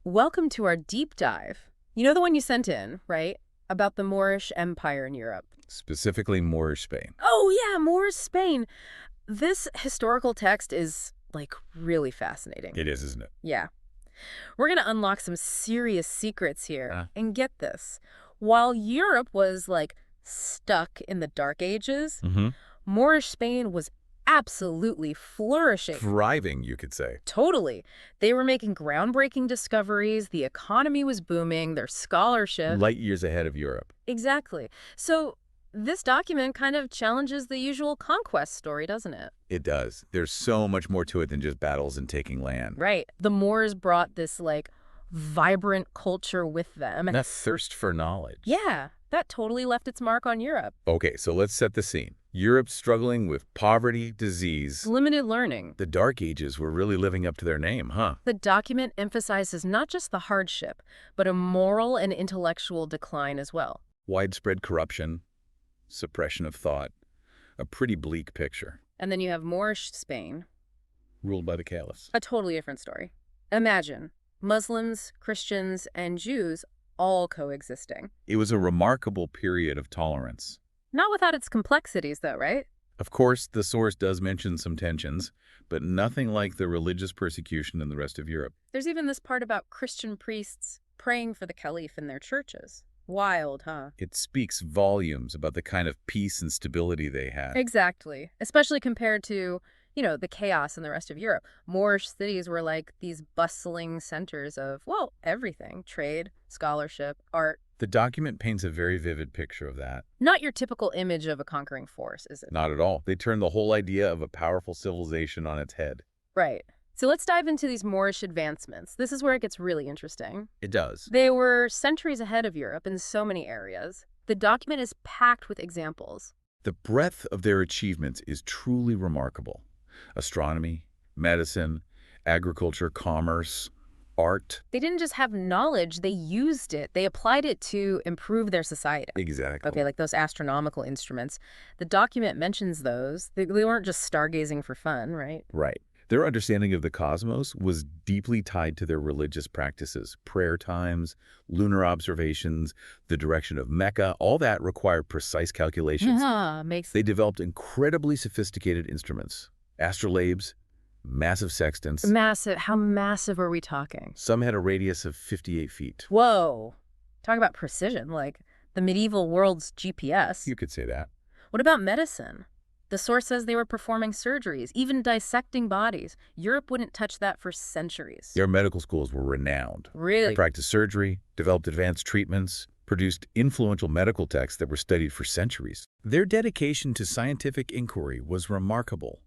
Welcome to our deep dive. You know the one you sent in, right? About the Moorish Empire in Europe. Specifically Moorish Spain. Oh, yeah, Moorish Spain. This historical text is, like, really fascinating. It is, isn't it? Yeah. We're going to unlock some serious secrets here. Huh? And get this. While Europe was, like, stuck in the Dark Ages, Mm-hmm. Moorish Spain was absolutely flourishing. Thriving, you could say. Totally. They were making groundbreaking discoveries, the economy was booming, their scholarship. Light years ahead of Europe. Exactly. So this document kind of challenges the usual conquest story, doesn't it? It does. There's so much more to it than just battles and taking land. Right. The Moors brought this, like, vibrant culture with them. And that thirst for knowledge. Yeah, that totally left its mark on Europe. Okay, so let's set the scene. Europe's struggling with poverty, disease. Limited learning. The Dark Ages were really living up to their name, huh? The document emphasizes not just the hardship, but a moral and intellectual decline as well. Widespread corruption, suppression of thought. A pretty bleak picture. And then you have Moorish Spain. Ruled by the caliphs. A totally different story. Imagine Muslims, Christians, and Jews all coexisting. It was a remarkable period of tolerance. Not without its complexities, though, right? Of course, the source does mention some tensions, but nothing like the religious persecution in the rest of Europe. There's even this part about Christian priests praying for the caliph in their churches. Wild, huh? It speaks volumes about the kind of peace and stability they had. Exactly. Especially compared to, the chaos in the rest of Europe. Moorish cities were like these bustling centers of, well, everything. Trade, scholarship, art. The document paints a very vivid picture of that. Not your typical image of a conquering force, is it? Not at all. They turn the whole idea of a powerful civilization on its head. Right. So let's dive into these Moorish advancements. This is where it gets really interesting. It does. They were centuries ahead of Europe in so many areas. The document is packed with examples. The breadth of their achievements is truly remarkable. Astronomy, medicine, agriculture, commerce, art. They didn't just have knowledge, they used it. They applied it to improve their society. Exactly. Okay, like those astronomical instruments. The document mentions those. They weren't just stargazing for fun, right? Right. Their understanding of the cosmos was deeply tied to their religious practices. Prayer times, lunar observations, the direction of Mecca, all that required precise calculations. They developed incredibly sophisticated instruments. Astrolabes, massive sextants. Massive. How massive are we talking? Some had a radius of 58 feet. Whoa. Talk about precision, like the medieval world's GPS. You could say that. What about medicine? The source says they were performing surgeries, even dissecting bodies. Europe wouldn't touch that for centuries. Their medical schools were renowned. Really? They practiced surgery, developed advanced treatments, produced influential medical texts that were studied for centuries. Their dedication to scientific inquiry was remarkable.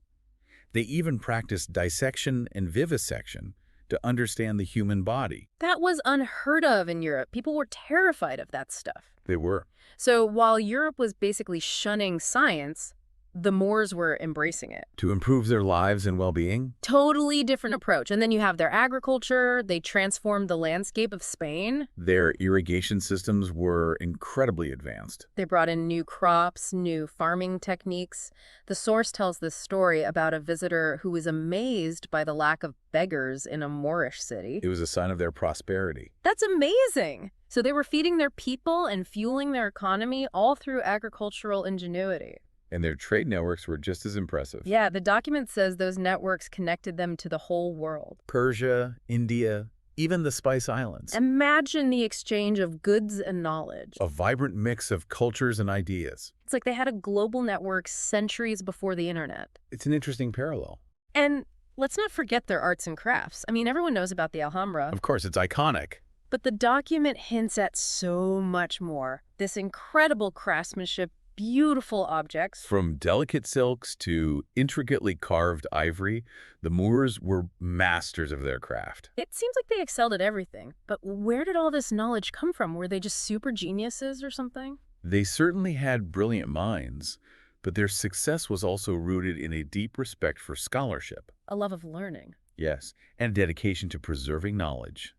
They even practiced dissection and vivisection to understand the human body. That was unheard of in Europe. People were terrified of that stuff. They were. So while Europe was basically shunning science, the Moors were embracing it. To improve their lives and well-being? Totally different approach. And then you have their agriculture. They transformed the landscape of Spain. Their irrigation systems were incredibly advanced. They brought in new crops, new farming techniques. The source tells this story about a visitor who was amazed by the lack of beggars in a Moorish city. It was a sign of their prosperity. That's amazing! So they were feeding their people and fueling their economy all through agricultural ingenuity. And their trade networks were just as impressive. Yeah, the document says those networks connected them to the whole world. Persia, India, even the Spice Islands. Imagine the exchange of goods and knowledge. A vibrant mix of cultures and ideas. It's like they had a global network centuries before the internet. It's an interesting parallel. And let's not forget their arts and crafts. I mean, everyone knows about the Alhambra. Of course, it's iconic. But the document hints at so much more. This incredible craftsmanship, beautiful objects. From delicate silks to intricately carved ivory, the Moors were masters of their craft. It seems like they excelled at everything. But where did all this knowledge come from? Were they just super geniuses or something? They certainly had brilliant minds, but their success was also rooted in a deep respect for scholarship. A love of learning. Yes, and dedication to preserving knowledge.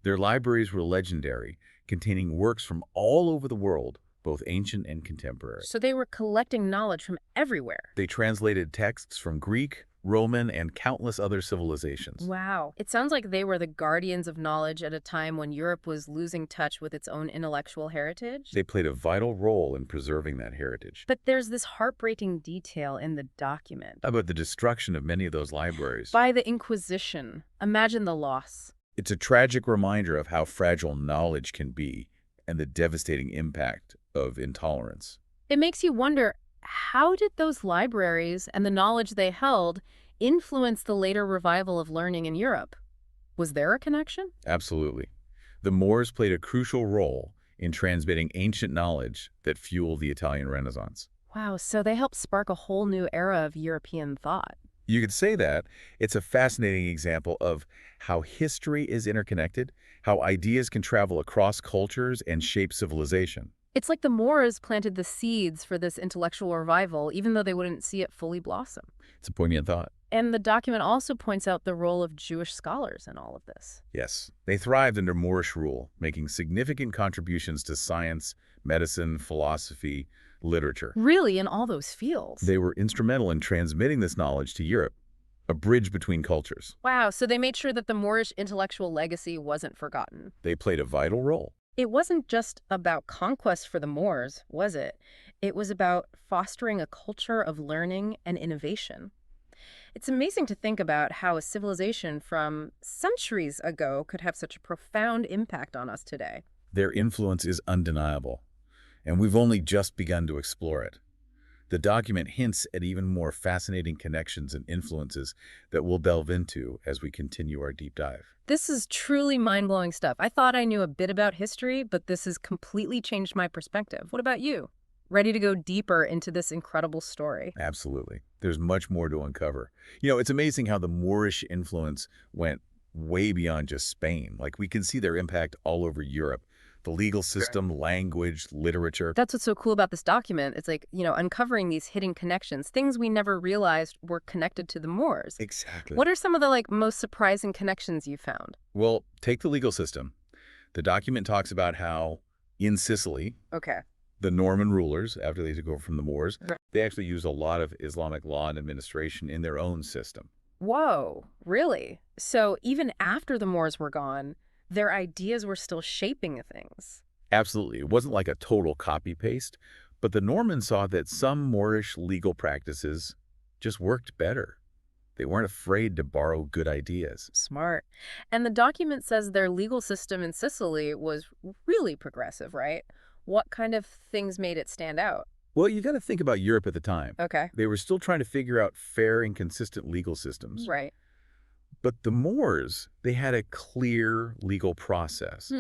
Their libraries were legendary, containing works from all over the world, both ancient and contemporary. So they were collecting knowledge from everywhere. They translated texts from Greek, Roman, and countless other civilizations. Wow. It sounds like they were the guardians of knowledge at a time when Europe was losing touch with its own intellectual heritage. They played a vital role in preserving that heritage. But there's this heartbreaking detail in the document. About the destruction of many of those libraries. By the Inquisition. Imagine the loss. It's a tragic reminder of how fragile knowledge can be and the devastating impact of intolerance. It makes you wonder, how did those libraries and the knowledge they held influence the later revival of learning in Europe? Was there a connection? Absolutely. The Moors played a crucial role in transmitting ancient knowledge that fueled the Italian Renaissance. Wow, so they helped spark a whole new era of European thought. You could say that. It's a fascinating example of how history is interconnected, how ideas can travel across cultures and shape civilization. It's like the Moors planted the seeds for this intellectual revival, even though they wouldn't see it fully blossom. It's a poignant thought. And the document also points out the role of Jewish scholars in all of this. Yes, they thrived under Moorish rule, making significant contributions to science, medicine, philosophy, literature. Really, in all those fields. They were instrumental in transmitting this knowledge to Europe, a bridge between cultures. Wow, so they made sure that the Moorish intellectual legacy wasn't forgotten. They played a vital role. It wasn't just about conquest for the Moors, was it? It was about fostering a culture of learning and innovation. It's amazing to think about how a civilization from centuries ago could have such a profound impact on us today. Their influence is undeniable, and we've only just begun to explore it. The document hints at even more fascinating connections and influences that we'll delve into as we continue our deep dive. This is truly mind-blowing stuff. I thought I knew a bit about history, but this has completely changed my perspective. What about you? Ready to go deeper into this incredible story? Absolutely. There's much more to uncover. It's amazing how the Moorish influence went way beyond just Spain. Like, we can see their impact all over Europe. The legal system, language, literature. That's what's so cool about this document. It's like, uncovering these hidden connections, things we never realized were connected to the Moors. Exactly. What are some of the most surprising connections you found? Well, take the legal system. The document talks about how in Sicily, Okay. the Norman rulers, after they took over from the Moors, Right. they actually used a lot of Islamic law and administration in their own system. Whoa, really? So even after the Moors were gone, their ideas were still shaping things. Absolutely. It wasn't like a total copy-paste, but the Normans saw that some Moorish legal practices just worked better. They weren't afraid to borrow good ideas. Smart. And the document says their legal system in Sicily was really progressive, right? What kind of things made it stand out? Well, you got to think about Europe at the time. Okay. They were still trying to figure out fair and consistent legal systems. Right. But the Moors, they had a clear legal process,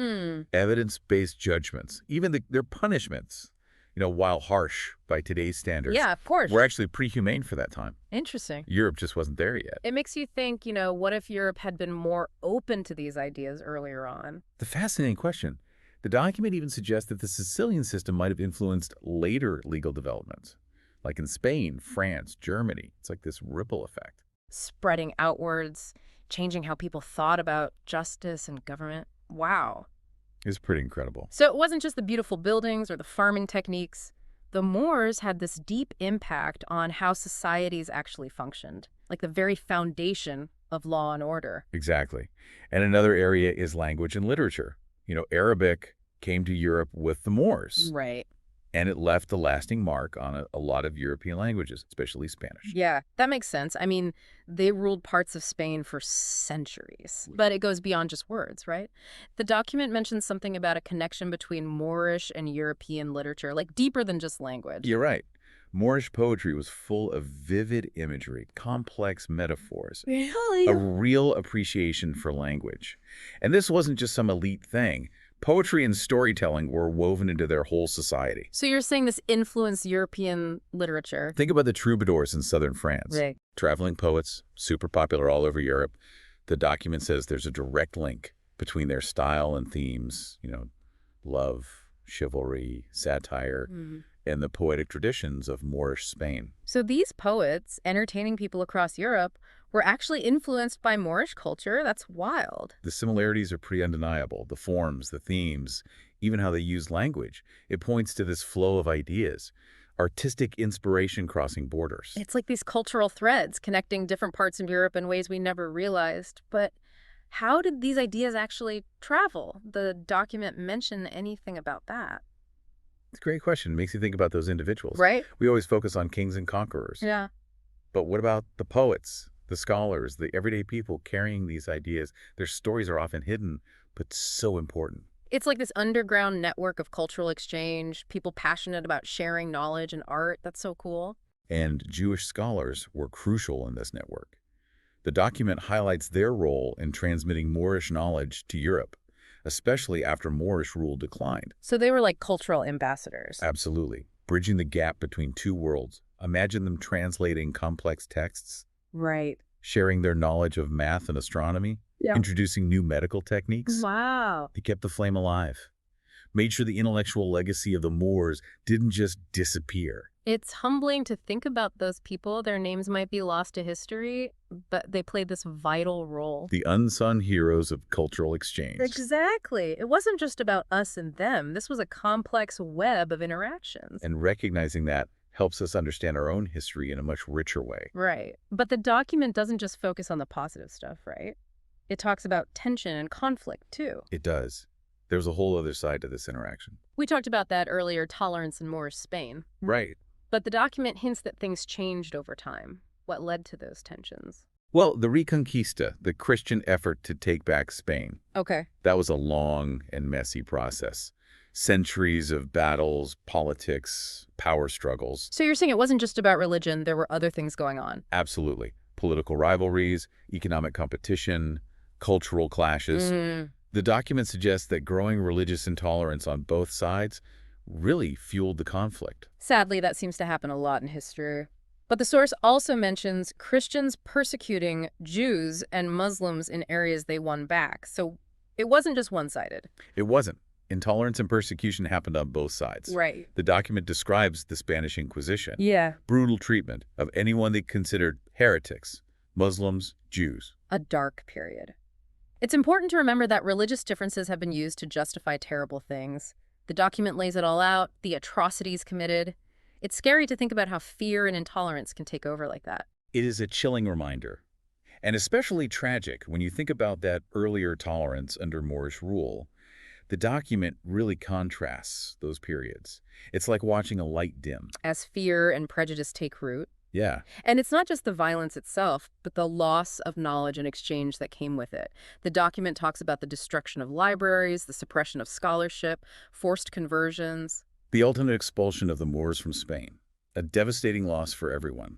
evidence-based judgments, even their punishments, while harsh by today's standards, Yeah, of course. were actually pretty humane for that time. Interesting. Europe just wasn't there yet. It makes you think, what if Europe had been more open to these ideas earlier on? The fascinating question. The document even suggests that the Sicilian system might have influenced later legal developments, like in Spain, France, Germany. It's like this ripple effect. Spreading outwards, changing how people thought about justice and government. Wow. It's pretty incredible. So it wasn't just the beautiful buildings or the farming techniques. The Moors had this deep impact on how societies actually functioned, like the very foundation of law and order. Exactly. And another area is language and literature. Arabic came to Europe with the Moors. Right. And it left a lasting mark on a lot of European languages, especially Spanish. Yeah, that makes sense. I mean, they ruled parts of Spain for centuries, but it goes beyond just words, right? The document mentions something about a connection between Moorish and European literature, like deeper than just language. You're right. Moorish poetry was full of vivid imagery, complex metaphors, Really? a real appreciation for language. And this wasn't just some elite thing. Poetry and storytelling were woven into their whole society. So you're saying this influenced European literature? Think about the troubadours in southern France. Right. Traveling poets, super popular all over Europe. The document says there's a direct link between their style and themes, love, chivalry, satire, and the poetic traditions of Moorish Spain. So these poets, entertaining people across Europe, were actually influenced by Moorish culture? That's wild. The similarities are pretty undeniable. The forms, the themes, even how they use language. It points to this flow of ideas. artistic inspiration crossing borders. It's like these cultural threads connecting different parts of Europe in ways we never realized. But how did these ideas actually travel? The document mention anything about that? It's a great question. It makes you think about those individuals. Right? We always focus on kings and conquerors. Yeah. But what about the poets, the scholars, the everyday people carrying these ideas? Their stories are often hidden, but so important. It's like this underground network of cultural exchange, people passionate about sharing knowledge and art. That's so cool. And Jewish scholars were crucial in this network. The document highlights their role in transmitting Moorish knowledge to Europe, especially after Moorish rule declined. So they were like cultural ambassadors. Absolutely. Bridging the gap between two worlds. Imagine them translating complex texts, Right. sharing their knowledge of math and astronomy, Yeah. introducing new medical techniques. Wow. They kept the flame alive, made sure the intellectual legacy of the Moors didn't just disappear. It's humbling to think about those people. Their names might be lost to history, but they played this vital role. The unsung heroes of cultural exchange. Exactly. It wasn't just about us and them. This was a complex web of interactions. And recognizing that helps us understand our own history in a much richer way. Right. But the document doesn't just focus on the positive stuff, right? It talks about tension and conflict, too. It does. There's a whole other side to this interaction. We talked about that earlier, tolerance in Moorish Spain. Right. But the document hints that things changed over time. What led to those tensions? Well, the Reconquista, the Christian effort to take back Spain, Okay. that was a long and messy process. Centuries of battles, politics, power struggles. So you're saying it wasn't just about religion, there were other things going on? Absolutely. Political rivalries, economic competition, cultural clashes. The document suggests that growing religious intolerance on both sides really fueled the conflict. Sadly, that seems to happen a lot in history. But the source also mentions Christians persecuting Jews and Muslims in areas they won back. So it wasn't just one-sided. It wasn't. Intolerance and persecution happened on both sides. Right. The document describes the Spanish Inquisition. Yeah. Brutal treatment of anyone they considered heretics, Muslims, Jews. A dark period. It's important to remember that religious differences have been used to justify terrible things. The document lays it all out, the atrocities committed. It's scary to think about how fear and intolerance can take over like that. It is a chilling reminder, and especially tragic when you think about that earlier tolerance under Moorish rule. The document really contrasts those periods. It's like watching a light dim. As fear and prejudice take root. Yeah, And it's not just the violence itself, but the loss of knowledge and exchange that came with it. The document talks about the destruction of libraries, the suppression of scholarship, forced conversions. the ultimate expulsion of the Moors from Spain. A devastating loss for everyone.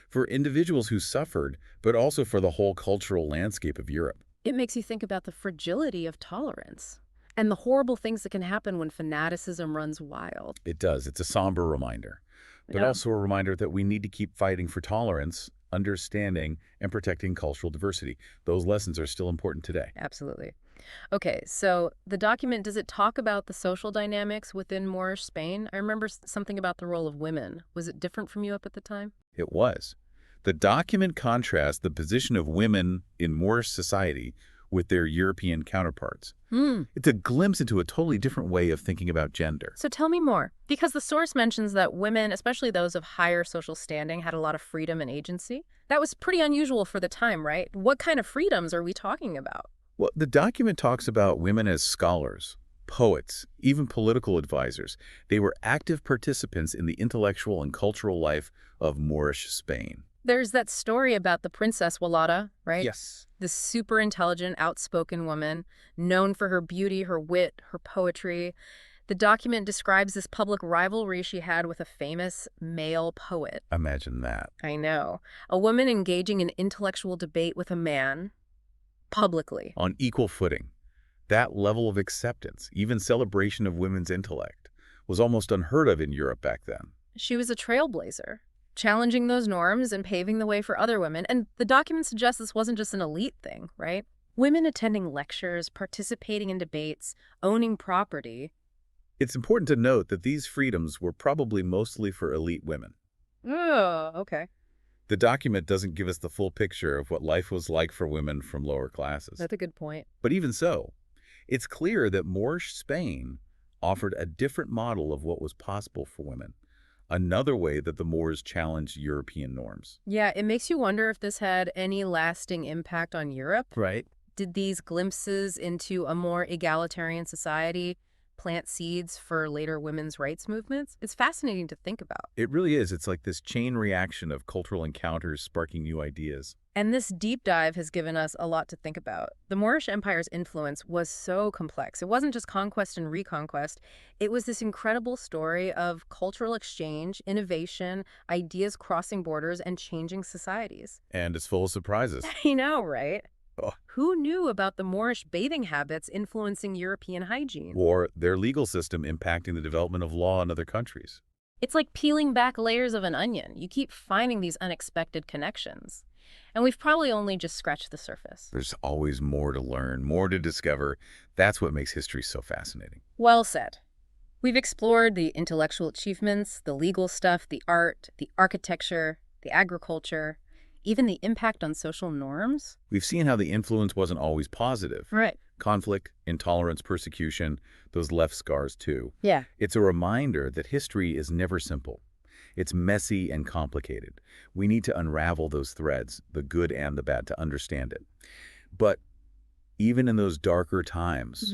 For individuals who suffered, but also for the whole cultural landscape of Europe. It makes you think about the fragility of tolerance and the horrible things that can happen when fanaticism runs wild. It does. It's a somber reminder, but Yeah. also a reminder that we need to keep fighting for tolerance, understanding, and protecting cultural diversity. Those lessons are still important today. Absolutely. Okay, so the document, does it talk about the social dynamics within Moorish Spain? I remember something about the role of women. Was it different from you up at the time? It was. The document contrasts the position of women in Moorish society with their European counterparts. It's a glimpse into a totally different way of thinking about gender. So tell me more, because the source mentions that women, especially those of higher social standing, had a lot of freedom and agency. That was pretty unusual for the time, right? What kind of freedoms are we talking about? Well, the document talks about women as scholars, poets, even political advisors. They were active participants in the intellectual and cultural life of Moorish Spain. There's that story about the Princess Walada, right? Yes. This super intelligent, outspoken woman, known for her beauty, her wit, her poetry. The document describes this public rivalry she had with a famous male poet. Imagine that. I know. A woman engaging in intellectual debate with a man, publicly. On equal footing. That level of acceptance, even celebration of women's intellect, was almost unheard of in Europe back then. She was a trailblazer, challenging those norms and paving the way for other women. And the document suggests this wasn't just an elite thing, right? Women attending lectures, participating in debates, owning property. It's important to note that these freedoms were probably mostly for elite women. Oh, okay. The document doesn't give us the full picture of what life was like for women from lower classes. That's a good point. But even so, it's clear that Moorish Spain offered a different model of what was possible for women, another way that the Moors challenged European norms. Yeah, it makes you wonder if this had any lasting impact on Europe. Right. Did these glimpses into a more egalitarian society plant seeds for later women's rights movements? It's fascinating to think about. It really is. It's like this chain reaction of cultural encounters sparking new ideas. And this deep dive has given us a lot to think about. The Moorish Empire's influence was so complex. It wasn't just conquest and reconquest. It was this incredible story of cultural exchange, innovation, ideas crossing borders, and changing societies. And it's full of surprises. I know, right? Oh. Who knew about the Moorish bathing habits influencing European hygiene? Or their legal system impacting the development of law in other countries. It's like peeling back layers of an onion. You keep finding these unexpected connections. And we've probably only just scratched the surface. There's always more to learn, more to discover. That's what makes history so fascinating. Well said. We've explored the intellectual achievements, the legal stuff, the art, the architecture, the agriculture, even the impact on social norms. We've seen how the influence wasn't always positive. Right. Conflict, intolerance, persecution, those left scars too. Yeah. It's a reminder that history is never simple. It's messy and complicated. We need to unravel those threads, the good and the bad, to understand it. But even in those darker times,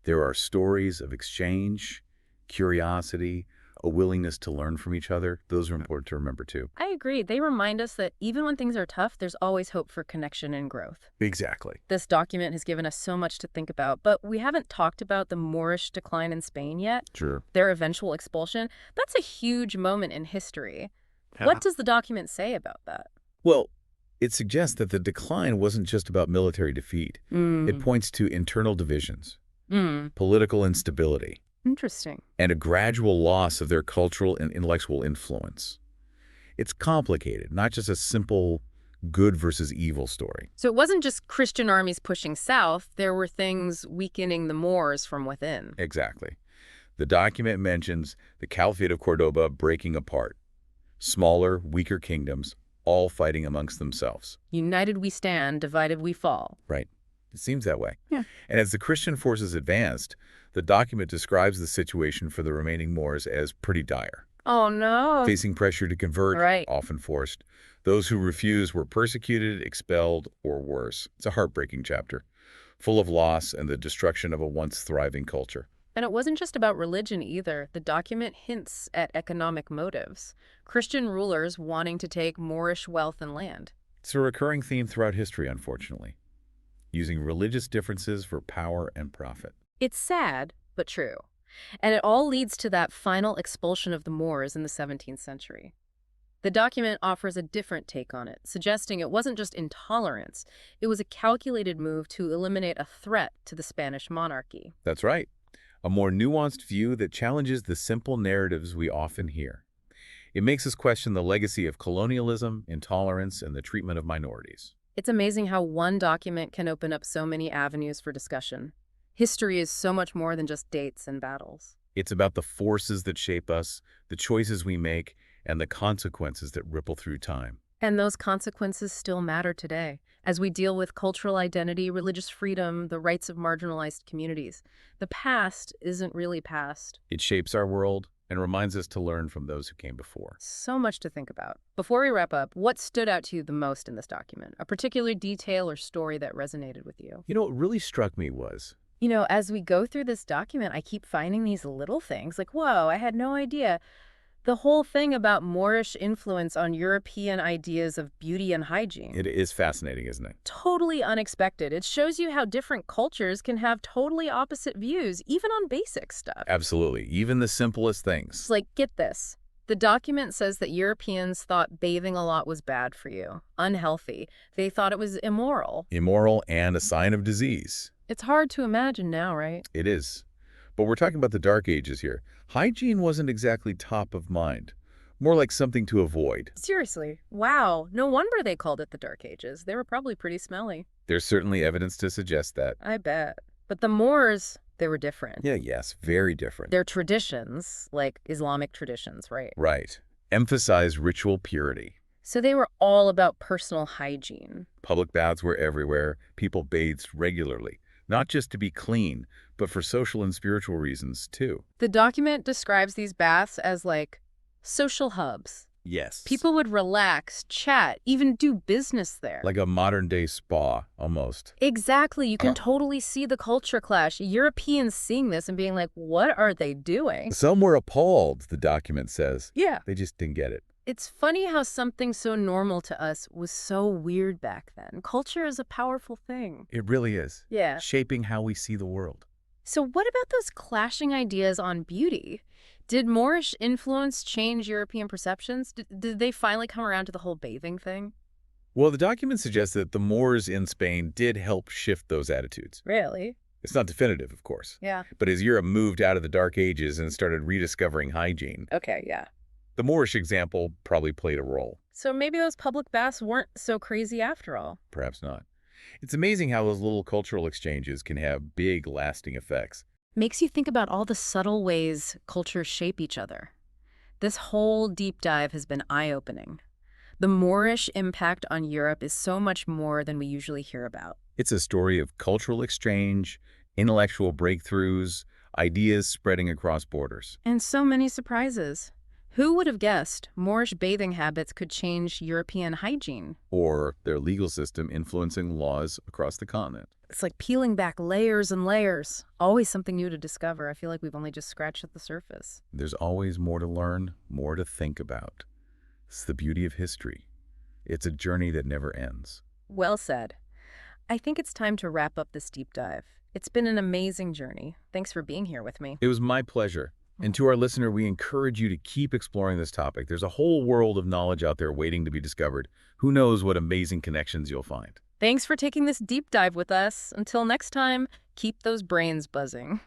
there are stories of exchange, curiosity, a willingness to learn from each other. Those are important to remember too. I agree. They remind us that even when things are tough, there's always hope for connection and growth. Exactly. This document has given us so much to think about, but we haven't talked about the Moorish decline in Spain yet. Sure. Their eventual expulsion. That's a huge moment in history. What does the document say about that? Well, it suggests that the decline wasn't just about military defeat. It points to internal divisions, political instability, Interesting. and a gradual loss of their cultural and intellectual influence. It's complicated, not just a simple good versus evil story. So it wasn't just Christian armies pushing south. There were things weakening the Moors from within. Exactly. The document mentions the Caliphate of Cordoba breaking apart. Smaller, weaker kingdoms, all fighting amongst themselves. United we stand, divided we fall. Right. It seems that way. Yeah. And as the Christian forces advanced, the document describes the situation for the remaining Moors as pretty dire. Oh, no. Facing pressure to convert, Right. often forced. Those who refused were persecuted, expelled, or worse. It's a heartbreaking chapter, full of loss and the destruction of a once thriving culture. And it wasn't just about religion either. The document hints at economic motives. Christian rulers wanting to take Moorish wealth and land. It's a recurring theme throughout history, unfortunately, using religious differences for power and profit. It's sad, but true. And it all leads to that final expulsion of the Moors in the 17th century. The document offers a different take on it, suggesting it wasn't just intolerance. It was a calculated move to eliminate a threat to the Spanish monarchy. That's right. A more nuanced view that challenges the simple narratives we often hear. It makes us question the legacy of colonialism, intolerance, and the treatment of minorities. It's amazing how one document can open up so many avenues for discussion. History is so much more than just dates and battles. It's about the forces that shape us, the choices we make, and the consequences that ripple through time. And those consequences still matter today, as we deal with cultural identity, religious freedom, the rights of marginalized communities. The past isn't really past. It shapes our world and reminds us to learn from those who came before. So much to think about. Before we wrap up, what stood out to you the most in this document? A particular detail or story that resonated with you? You know, what really struck me was, As we go through this document, I keep finding these little things like, whoa, I had no idea. The whole thing about Moorish influence on European ideas of beauty and hygiene. it is fascinating, isn't it? Totally unexpected. It shows you how different cultures can have totally opposite views, even on basic stuff. Absolutely. Even the simplest things. It's like, get this. The document says that Europeans thought bathing a lot was bad for you, unhealthy. They thought it was immoral. Immoral and a sign of disease. It's hard to imagine now, right? It is. But we're talking about the Dark Ages here. Hygiene wasn't exactly top of mind. More like something to avoid. Seriously. Wow. No wonder they called it the Dark Ages. They were probably pretty smelly. There's certainly evidence to suggest that. I bet. But the Moors, they were different. Yes, very different. Their traditions, like Islamic traditions, right? Right. Emphasize ritual purity. So they were all about personal hygiene. Public baths were everywhere. People bathed regularly. Not just to be clean, but for social and spiritual reasons, too. The document describes these baths as like Social hubs. Yes. People would relax, chat, even do business there. Like a modern-day spa, almost. Exactly. You can totally see the culture clash. Europeans seeing this and being like, what are they doing? Some were appalled, the document says. Yeah. They just didn't get it. It's funny how something so normal to us was so weird back then. Culture is a powerful thing. It really is. Yeah. Shaping how we see the world. So what about those clashing ideas on beauty? Did Moorish influence change European perceptions? Did they finally come around to the whole bathing thing? Well, the document suggests that the Moors in Spain did help shift those attitudes. Really? It's not definitive, of course. Yeah. But as Europe moved out of the Dark Ages and started rediscovering hygiene, Okay, yeah. the Moorish example probably played a role. So maybe those public baths weren't so crazy after all. Perhaps not. It's amazing how those little cultural exchanges can have big, lasting effects. Makes you think about all the subtle ways cultures shape each other. This whole deep dive has been eye-opening. The Moorish impact on Europe is so much more than we usually hear about. It's a story of cultural exchange, intellectual breakthroughs, ideas spreading across borders. And so many surprises. Who would have guessed Moorish bathing habits could change European hygiene? Or their legal system influencing laws across the continent. It's like peeling back layers and layers. Always something new to discover. I feel like we've only just scratched at the surface. There's always more to learn, more to think about. It's the beauty of history. It's a journey that never ends. Well said. I think it's time to wrap up this deep dive. It's been an amazing journey. Thanks for being here with me. It was my pleasure. And to our listener, we encourage you to keep exploring this topic. There's a whole world of knowledge out there waiting to be discovered. Who knows what amazing connections you'll find. Thanks for taking this deep dive with us. Until next time, keep those brains buzzing.